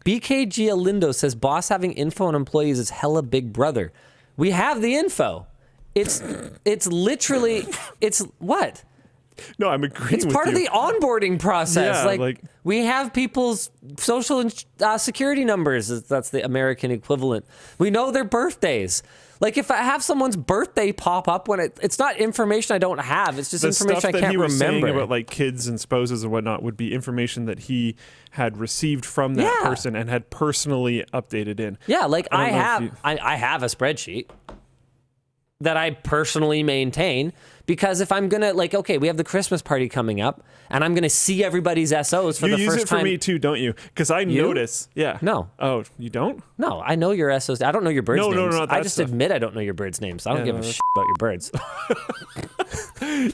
BKG Alindo says, boss having info on employees is hella big brother. We have the info. It's literally, it's what? No, I'm agreeing with you. It's part of the onboarding process. Yeah, like we have people's social security numbers. That's the American equivalent. We know their birthdays. Like if I have someone's birthday pop up when it's not information I don't have. It's just the information stuff I that can't he was remember. saying about like kids and spouses and whatnot would be information that he had received from that person and had personally updated in. Yeah, like I have a spreadsheet that I personally maintain, because if I'm gonna like, okay, we have the Christmas party coming up, and I'm gonna see everybody's SOs for the first time. You use it for me too, don't you? Because I notice. Yeah. No. Oh, you don't? No, I know your SOs. I don't know your birds' names. No, not that I just stuff. admit I don't know your birds' names. I don't give a shit about your birds.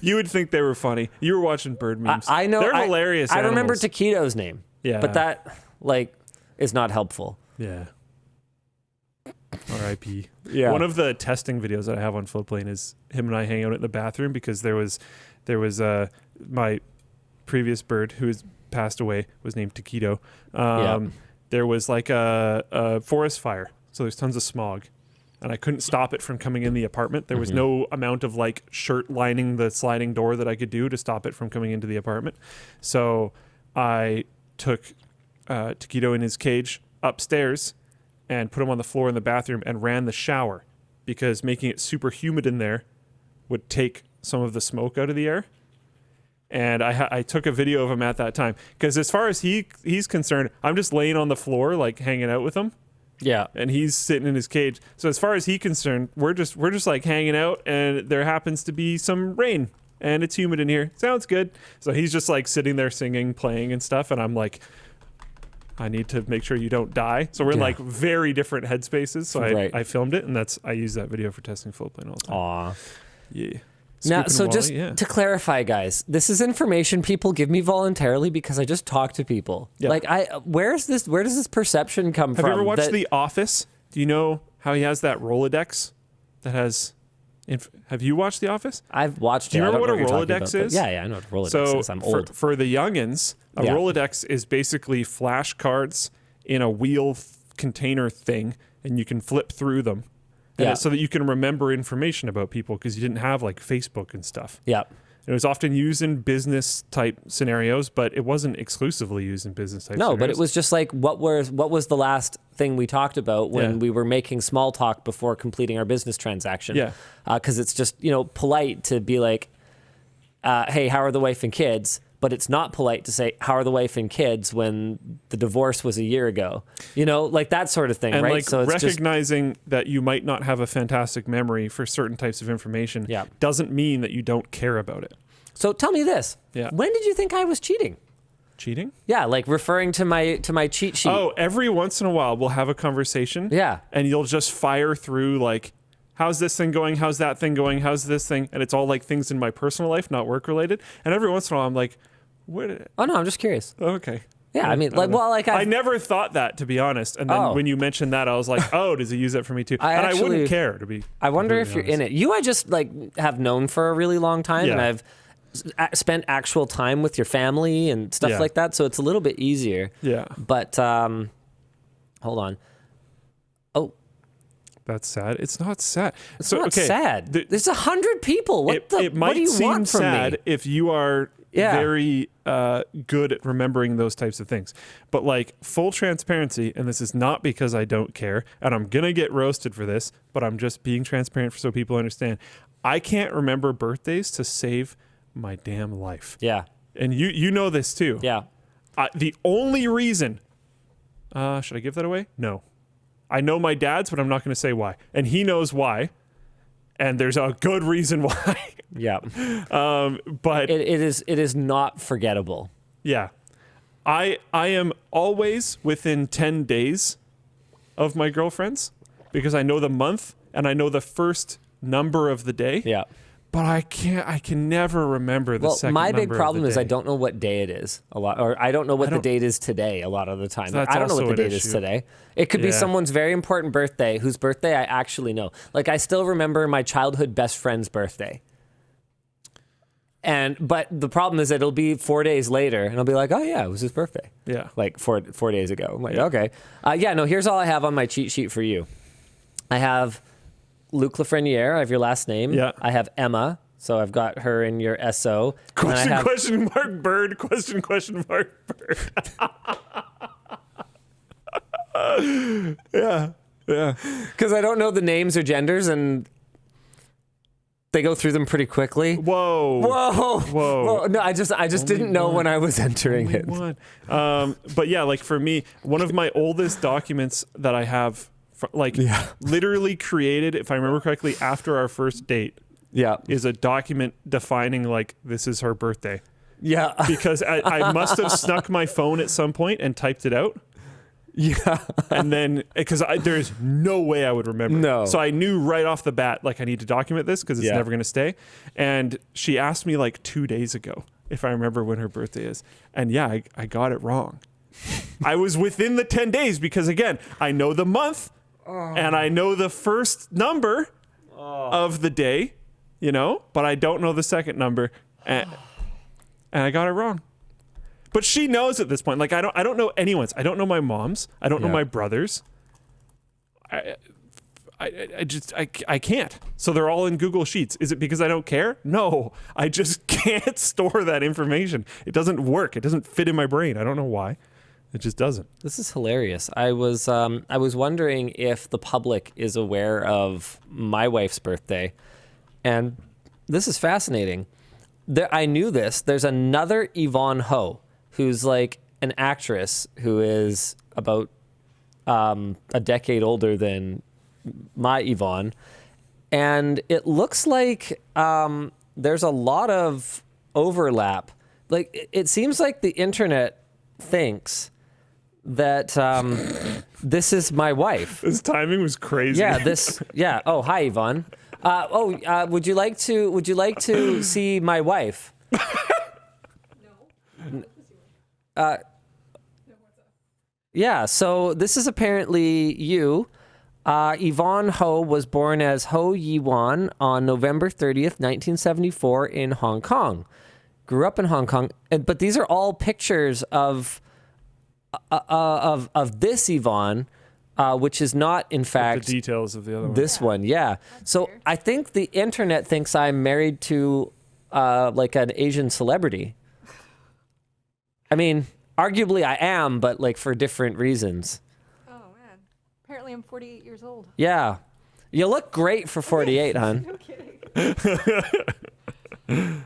You would think they were funny. You were watching bird memes. I know. They're hilarious. I remember animals. Taquito's name. Yeah. But that like is not helpful. Yeah. R.I.P. Yeah. One of the testing videos that I have on Floatplane is him and I hang out in the bathroom because there was my previous bird who has passed away was named Taquito. There was like a forest fire, so there's tons of smog, and I couldn't stop it from coming in the apartment. There was no amount of like shirt lining the sliding door that I could do to stop it from coming into the apartment. So I took Taquito in his cage upstairs and put him on the floor in the bathroom and ran the shower, because making it super humid in there would take some of the smoke out of the air. And I took a video of him at that time, because as far as he's concerned, I'm just laying on the floor like hanging out with him. Yeah. And he's sitting in his cage. So as far as he's concerned, we're just like hanging out, and there happens to be some rain and it's humid in here. Sounds good. So he's just like sitting there singing, playing and stuff, and I'm like, I need to make sure you don't die. So we're in like very different headspaces. So I filmed it, and I use that video for testing Floatplane all the time. Aw. Yeah. Now, so just to clarify, guys, this is information people give me voluntarily because I just talk to people. Yeah. Like, where does this perception come from? Have you ever watched The Office? Do you know how he has that Rolodex that has... have you watched The Office? I've watched it. Do you remember what a Rolodex is? Yeah, I know what a Rolodex is. I'm old. For the youngins, a Rolodex is basically flashcards in a wheel container thing, and you can flip through them. So that you can remember information about people, because you didn't have like Facebook and stuff. Yeah. It was often used in business type scenarios, but it wasn't exclusively used in business type scenarios. No, but it was just like, what was the last thing we talked about when we were making small talk before completing our business transaction? Yeah. Because it's just, polite to be like, hey, how are the wife and kids? But it's not polite to say, how are the wife and kids, when the divorce was a year ago? Like that sort of thing, and right? Like so it's recognizing that you might not have a fantastic memory for certain types of information doesn't mean that you don't care about it. So tell me this. Yeah. When did you think I was cheating? Cheating? Yeah, like referring to my cheat sheet. Oh, every once in a while we'll have a conversation. Yeah. And you'll just fire through like, how's this thing going? How's that thing going? How's this thing? And it's all like things in my personal life, not work related. And every once in a while I'm like, oh no, I'm just curious. Okay. Yeah, I mean, I never thought that, to be honest. And then when you mentioned that, I was like, oh, does he use that for me too? I wouldn't care, to be. I wonder if you're in it. I just like have known for a really long time, and I've spent actual time with your family and stuff like that, so it's a little bit easier. Yeah. But hold on. Oh. That's sad. It's not sad. It's not sad. There's 100 people. What do you want from me? It might seem sad if you are very good at remembering those types of things. But like, full transparency, and this is not because I don't care, and I'm going to get roasted for this, but I'm just being transparent so people understand. I can't remember birthdays to save my damn life. Yeah. And you know this too. Yeah. The only reason... should I give that away? No. I know my dad's, but I'm not going to say why. And he knows why. And there's a good reason why. Yeah. But it is not forgettable. Yeah. I am always within 10 days of my girlfriend's, because I know the month and I know the first number of the day. Yeah. But I can never remember the second number of the day. My big problem is I don't know what day it is a lot, or I don't know what the date is today a lot of the time. I don't know what the date is today. It could be someone's very important birthday, whose birthday I actually know. Like, I still remember my childhood best friend's birthday. But the problem is that it'll be 4 days later, and I'll be like, oh yeah, it was his birthday. Yeah. Like 4 days ago. I'm like, okay. No, here's all I have on my cheat sheet for you. I have Luc Lafreniere. I have your last name. Yeah. I have Emma. So I've got her in your SO. Question mark bird. Question mark bird. Yeah. Because I don't know the names or genders, and they go through them pretty quickly. Whoa. No, I just didn't know when I was entering it. But yeah, like for me, one of my oldest documents that I have, literally created, if I remember correctly, after our first date. Yeah. Is a document defining like this is her birthday. Yeah. Because I must have snuck my phone at some point and typed it out. Yeah. And then, because there's no way I would remember. No. So I knew right off the bat, like I need to document this because it's never going to stay. And she asked me like 2 days ago if I remember when her birthday is. And yeah, I got it wrong. I was within the 10 days because again, I know the month and I know the first number of the day. But I don't know the second number, and I got it wrong. But she knows at this point. Like I don't know anyone's. I don't know my mom's. I don't know my brother's. I can't. So they're all in Google Sheets. Is it because I don't care? No, I just can't store that information. It doesn't work. It doesn't fit in my brain. I don't know why. It just doesn't. This is hilarious. I was wondering if the public is aware of my wife's birthday. And this is fascinating. I knew this. There's another Yvonne Ho, who's like an actress who is about a decade older than my Yvonne. And it looks like there's a lot of overlap. Like, it seems like the internet thinks that this is my wife. This timing was crazy. Yeah. Oh, hi, Yvonne. Would you like to see my wife? No. Yeah, so this is apparently you. Yvonne Ho was born as Ho Yi-wan on November 30th, 1974 in Hong Kong. Grew up in Hong Kong, but these are all pictures of this Yvonne. Which is not, in fact, the details of the other one. This one, yeah. So weird. I think the internet thinks I'm married to like an Asian celebrity. I mean, arguably I am, but like for different reasons. Oh man. Apparently I'm 48 years old. Yeah. You look great for 48, hon. No kidding.